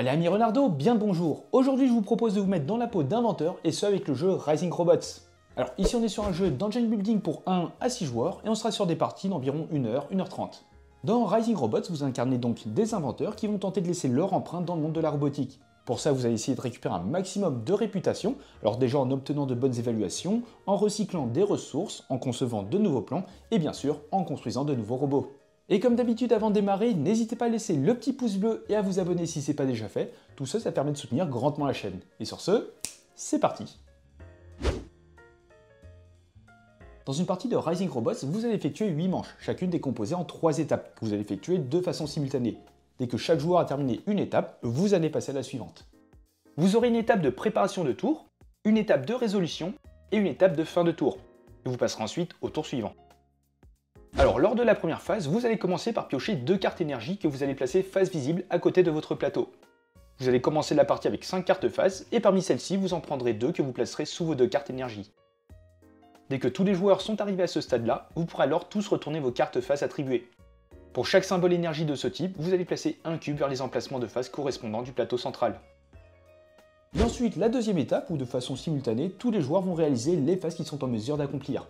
Allez amis Renardo, bien le bonjour. Aujourd'hui je vous propose de vous mettre dans la peau d'inventeur et ce avec le jeu Rising Robots. Alors ici on est sur un jeu d'engine building pour 1 à 6 joueurs et on sera sur des parties d'environ 1h, 1h30. Dans Rising Robots, vous incarnez donc des inventeurs qui vont tenter de laisser leur empreinte dans le monde de la robotique. Pour ça, vous allez essayer de récupérer un maximum de réputation, alors déjà en obtenant de bonnes évaluations, en recyclant des ressources, en concevant de nouveaux plans et bien sûr en construisant de nouveaux robots. Et comme d'habitude avant de démarrer, n'hésitez pas à laisser le petit pouce bleu et à vous abonner si ce n'est pas déjà fait, tout ça, ça permet de soutenir grandement la chaîne. Et sur ce, c'est parti! Dans une partie de Rising Robots, vous allez effectuer 8 manches, chacune décomposée en 3 étapes, que vous allez effectuer de façon simultanée. Dès que chaque joueur a terminé une étape, vous allez passer à la suivante. Vous aurez une étape de préparation de tour, une étape de résolution et une étape de fin de tour. Et vous passerez ensuite au tour suivant. Alors lors de la première phase, vous allez commencer par piocher 2 cartes énergie que vous allez placer face visible à côté de votre plateau. Vous allez commencer la partie avec 5 cartes face et parmi celles-ci, vous en prendrez 2 que vous placerez sous vos 2 cartes énergie. Dès que tous les joueurs sont arrivés à ce stade-là, vous pourrez alors tous retourner vos cartes face attribuées. Pour chaque symbole énergie de ce type, vous allez placer un cube vers les emplacements de face correspondants du plateau central. Et ensuite, la deuxième étape, où de façon simultanée, tous les joueurs vont réaliser les phases qu'ils sont en mesure d'accomplir.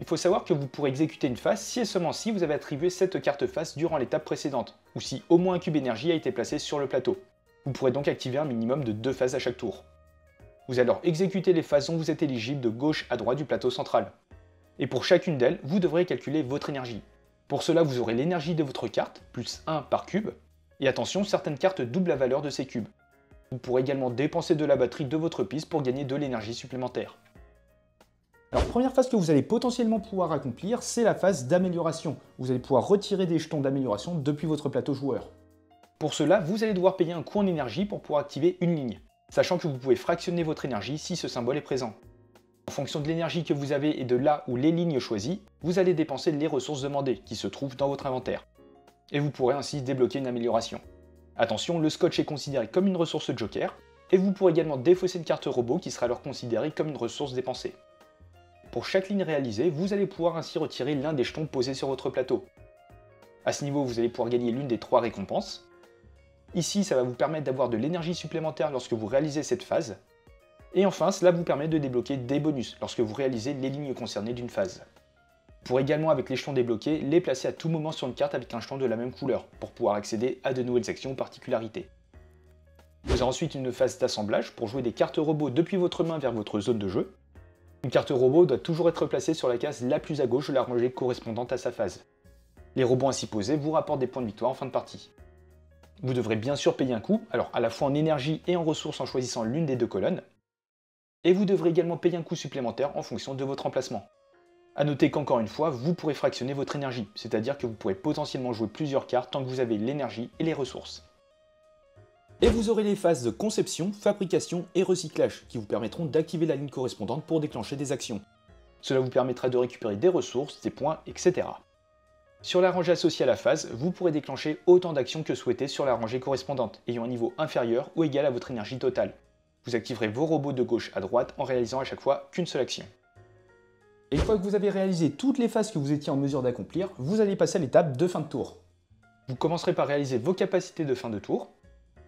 Il faut savoir que vous pourrez exécuter une phase si et seulement si vous avez attribué cette carte face durant l'étape précédente, ou si au moins un cube énergie a été placé sur le plateau. Vous pourrez donc activer un minimum de 2 phases à chaque tour. Vous allez alors exécuter les phases dont vous êtes éligible de gauche à droite du plateau central. Et pour chacune d'elles, vous devrez calculer votre énergie. Pour cela, vous aurez l'énergie de votre carte, plus 1 par cube, et attention, certaines cartes doublent la valeur de ces cubes. Vous pourrez également dépenser de la batterie de votre piste pour gagner de l'énergie supplémentaire. Alors, première phase que vous allez potentiellement pouvoir accomplir, c'est la phase d'amélioration. Vous allez pouvoir retirer des jetons d'amélioration depuis votre plateau joueur. Pour cela, vous allez devoir payer un coût en énergie pour pouvoir activer une ligne, sachant que vous pouvez fractionner votre énergie si ce symbole est présent. En fonction de l'énergie que vous avez et de là où les lignes choisies, vous allez dépenser les ressources demandées qui se trouvent dans votre inventaire. Et vous pourrez ainsi débloquer une amélioration. Attention, le scotch est considéré comme une ressource joker, et vous pourrez également défausser une carte robot qui sera alors considérée comme une ressource dépensée. Pour chaque ligne réalisée, vous allez pouvoir ainsi retirer l'un des jetons posés sur votre plateau. À ce niveau, vous allez pouvoir gagner l'une des 3 récompenses. Ici, ça va vous permettre d'avoir de l'énergie supplémentaire lorsque vous réalisez cette phase. Et enfin, cela vous permet de débloquer des bonus lorsque vous réalisez les lignes concernées d'une phase. Vous pourrez également, avec les jetons débloqués, les placer à tout moment sur une carte avec un jeton de la même couleur, pour pouvoir accéder à de nouvelles actions ou particularités. Vous avez ensuite une phase d'assemblage pour jouer des cartes robots depuis votre main vers votre zone de jeu. Une carte robot doit toujours être placée sur la case la plus à gauche de la rangée correspondante à sa phase. Les robots ainsi posés vous rapportent des points de victoire en fin de partie. Vous devrez bien sûr payer un coût, alors à la fois en énergie et en ressources en choisissant l'une des 2 colonnes. Et vous devrez également payer un coût supplémentaire en fonction de votre emplacement. A noter qu'encore une fois, vous pourrez fractionner votre énergie, c'est-à-dire que vous pourrez potentiellement jouer plusieurs cartes tant que vous avez l'énergie et les ressources. Et vous aurez les phases de conception, fabrication et recyclage qui vous permettront d'activer la ligne correspondante pour déclencher des actions. Cela vous permettra de récupérer des ressources, des points, etc. Sur la rangée associée à la phase, vous pourrez déclencher autant d'actions que souhaité sur la rangée correspondante, ayant un niveau inférieur ou égal à votre énergie totale. Vous activerez vos robots de gauche à droite en réalisant à chaque fois qu'une seule action. Et une fois que vous avez réalisé toutes les phases que vous étiez en mesure d'accomplir, vous allez passer à l'étape de fin de tour. Vous commencerez par réaliser vos capacités de fin de tour.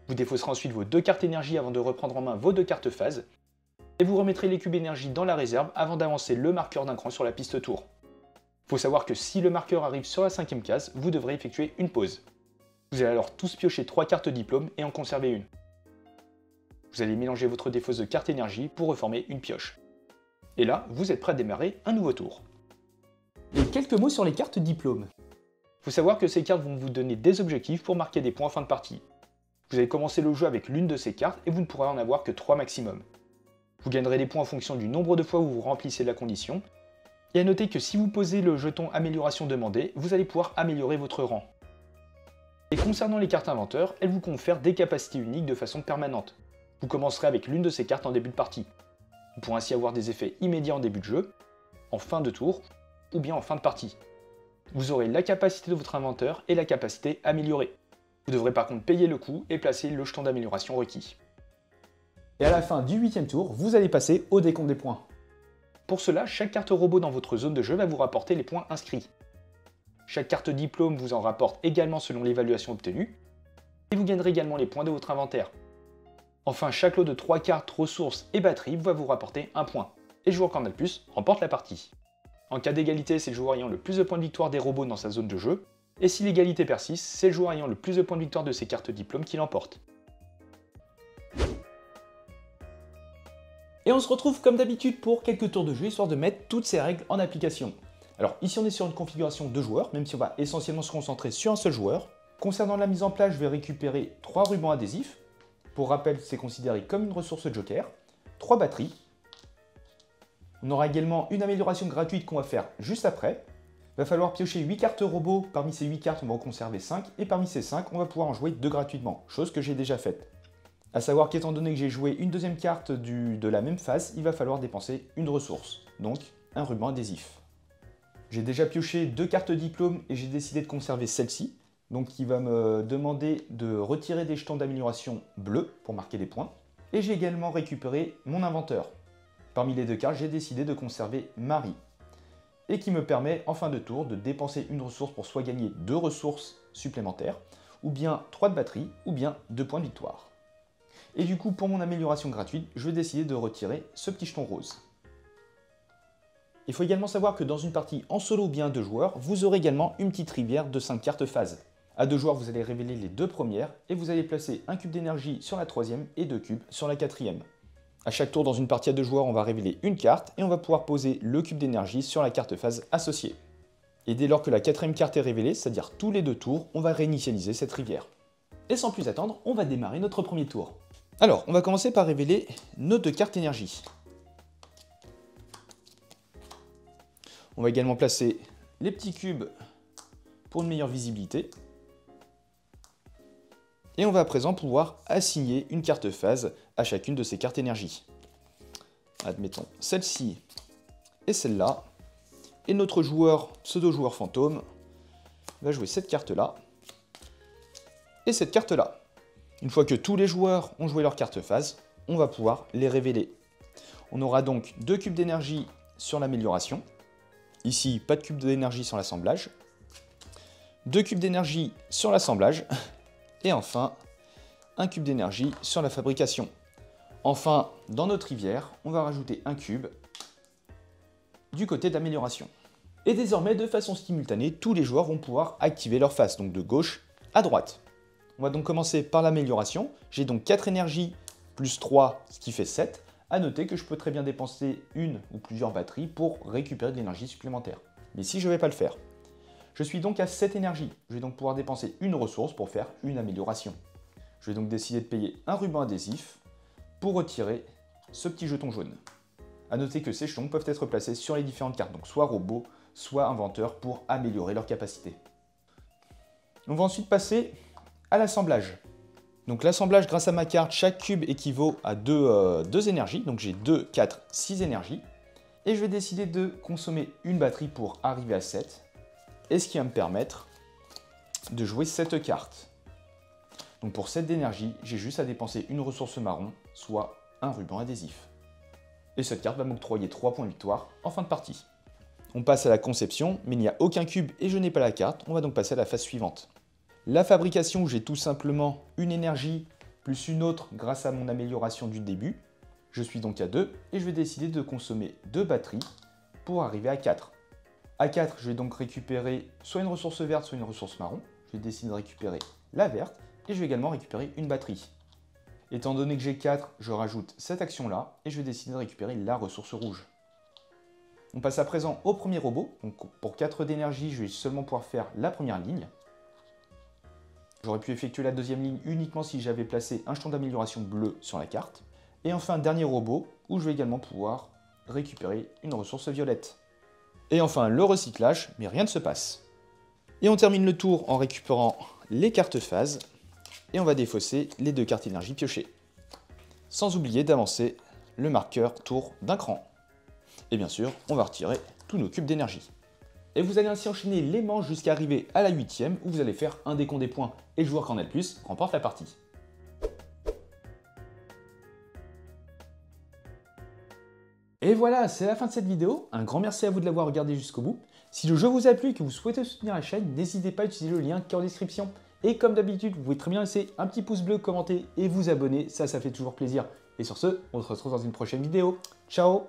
Vous défausserez ensuite vos 2 cartes énergie avant de reprendre en main vos 2 cartes phase. Et vous remettrez les cubes énergie dans la réserve avant d'avancer le marqueur d'un cran sur la piste tour. Il faut savoir que si le marqueur arrive sur la 5e case, vous devrez effectuer une pause. Vous allez alors tous piocher 3 cartes diplôme et en conserver une. Vous allez mélanger votre défausse de carte énergie pour reformer une pioche. Et là, vous êtes prêt à démarrer un nouveau tour. Et quelques mots sur les cartes diplôme. Il faut savoir que ces cartes vont vous donner des objectifs pour marquer des points en fin de partie. Vous allez commencer le jeu avec l'une de ces cartes et vous ne pourrez en avoir que 3 maximum. Vous gagnerez des points en fonction du nombre de fois où vous remplissez la condition. Et à noter que si vous posez le jeton amélioration demandé, vous allez pouvoir améliorer votre rang. Et concernant les cartes inventeurs, elles vous confèrent des capacités uniques de façon permanente. Vous commencerez avec l'une de ces cartes en début de partie. Vous pourrez ainsi avoir des effets immédiats en début de jeu, en fin de tour, ou bien en fin de partie. Vous aurez la capacité de votre inventeur et la capacité améliorée. Vous devrez par contre payer le coût et placer le jeton d'amélioration requis. Et à la fin du 8e tour, vous allez passer au décompte des points. Pour cela, chaque carte robot dans votre zone de jeu va vous rapporter les points inscrits. Chaque carte diplôme vous en rapporte également selon l'évaluation obtenue. et vous gagnerez également les points de votre inventaire. Enfin, chaque lot de 3 cartes, ressources et batteries va vous rapporter 1 point. Et le joueur Cornell Plus remporte la partie. En cas d'égalité, c'est le joueur ayant le plus de points de victoire des robots dans sa zone de jeu. Et si l'égalité persiste, c'est le joueur ayant le plus de points de victoire de ses cartes diplômes qui l'emporte. Et on se retrouve comme d'habitude pour quelques tours de jeu, histoire de mettre toutes ces règles en application. Alors ici on est sur une configuration de joueurs, même si on va essentiellement se concentrer sur un seul joueur. Concernant la mise en place, je vais récupérer 3 rubans adhésifs. Pour rappel, c'est considéré comme une ressource joker. 3 batteries. On aura également une amélioration gratuite qu'on va faire juste après. Il va falloir piocher 8 cartes robots. Parmi ces 8 cartes, on va en conserver 5. Et parmi ces 5, on va pouvoir en jouer 2 gratuitement, chose que j'ai déjà faite. A savoir qu'étant donné que j'ai joué une deuxième carte de la même phase, il va falloir dépenser une ressource, donc un ruban adhésif. J'ai déjà pioché 2 cartes diplômes et j'ai décidé de conserver celle-ci, donc qui va me demander de retirer des jetons d'amélioration bleus pour marquer des points. Et j'ai également récupéré mon inventeur. Parmi les 2 cartes, j'ai décidé de conserver Marie, et qui me permet en fin de tour de dépenser une ressource pour soit gagner 2 ressources supplémentaires, ou bien 3 de batterie, ou bien 2 points de victoire. Et du coup, pour mon amélioration gratuite, je vais décider de retirer ce petit jeton rose. Il faut également savoir que dans une partie en solo ou bien à 2 joueurs, vous aurez également une petite rivière de 5 cartes phase. À 2 joueurs, vous allez révéler les 2 premières et vous allez placer un cube d'énergie sur la 3e et 2 cubes sur la 4e. À chaque tour dans une partie à 2 joueurs, on va révéler une carte et on va pouvoir poser le cube d'énergie sur la carte phase associée. Et dès lors que la 4e carte est révélée, c'est-à-dire tous les 2 tours, on va réinitialiser cette rivière. Et sans plus attendre, on va démarrer notre premier tour. Alors, on va commencer par révéler nos 2 cartes énergie. On va également placer les petits cubes pour une meilleure visibilité. Et on va à présent pouvoir assigner une carte phase à chacune de ces cartes énergie. Admettons celle-ci et celle-là. Et notre joueur, pseudo-joueur fantôme, va jouer cette carte-là et cette carte-là. Une fois que tous les joueurs ont joué leur carte phase, on va pouvoir les révéler. On aura donc 2 cubes d'énergie sur l'amélioration. Ici, pas de cube d'énergie sur l'assemblage. 2 cubes d'énergie sur l'assemblage. Et enfin, un cube d'énergie sur la fabrication. Enfin, dans notre rivière, on va rajouter un cube du côté d'amélioration. Et désormais, de façon simultanée, tous les joueurs vont pouvoir activer leur phase, donc de gauche à droite. On va donc commencer par l'amélioration. J'ai donc 4 énergies plus 3, ce qui fait 7. A noter que je peux très bien dépenser une ou plusieurs batteries pour récupérer de l'énergie supplémentaire. Mais si je ne vais pas le faire, je suis donc à 7 énergies. Je vais donc pouvoir dépenser une ressource pour faire une amélioration. Je vais donc décider de payer un ruban adhésif pour retirer ce petit jeton jaune. A noter que ces jetons peuvent être placés sur les différentes cartes, donc soit robot, soit inventeur, pour améliorer leur capacité. On va ensuite passer à l'assemblage. Donc l'assemblage, grâce à ma carte, chaque cube équivaut à 2 énergies. Donc j'ai 2, 4, 6 énergies. Et je vais décider de consommer une batterie pour arriver à 7. Et ce qui va me permettre de jouer cette carte. Donc pour 7 d'énergie, j'ai juste à dépenser une ressource marron, soit un ruban adhésif. Et cette carte va m'octroyer 3 points de victoire en fin de partie. On passe à la conception, mais il n'y a aucun cube et je n'ai pas la carte. On va donc passer à la phase suivante. La fabrication, j'ai tout simplement une énergie plus une autre grâce à mon amélioration du début. Je suis donc à 2 et je vais décider de consommer 2 batteries pour arriver à 4. À 4, je vais donc récupérer soit une ressource verte, soit une ressource marron. Je vais décider de récupérer la verte et je vais également récupérer une batterie. Étant donné que j'ai 4, je rajoute cette action-là et je vais décider de récupérer la ressource rouge. On passe à présent au premier robot. Donc pour 4 d'énergie, je vais seulement pouvoir faire la première ligne. J'aurais pu effectuer la deuxième ligne uniquement si j'avais placé un jeton d'amélioration bleu sur la carte. Et enfin, dernier robot, où je vais également pouvoir récupérer une ressource violette. Et enfin, le recyclage, mais rien ne se passe. Et on termine le tour en récupérant les cartes phase. Et on va défausser les 2 cartes énergie piochées. Sans oublier d'avancer le marqueur tour d'un cran. Et bien sûr, on va retirer tous nos cubes d'énergie. Et vous allez ainsi enchaîner les manches jusqu'à arriver à la 8e où vous allez faire un décompte des points et le joueur Cornell Plus remporte la partie. Et voilà, c'est la fin de cette vidéo. Un grand merci à vous de l'avoir regardé jusqu'au bout. Si le jeu vous a plu et que vous souhaitez soutenir la chaîne, n'hésitez pas à utiliser le lien qui est en description. Et comme d'habitude, vous pouvez très bien laisser un petit pouce bleu, commenter et vous abonner, ça fait toujours plaisir. Et sur ce, on se retrouve dans une prochaine vidéo. Ciao!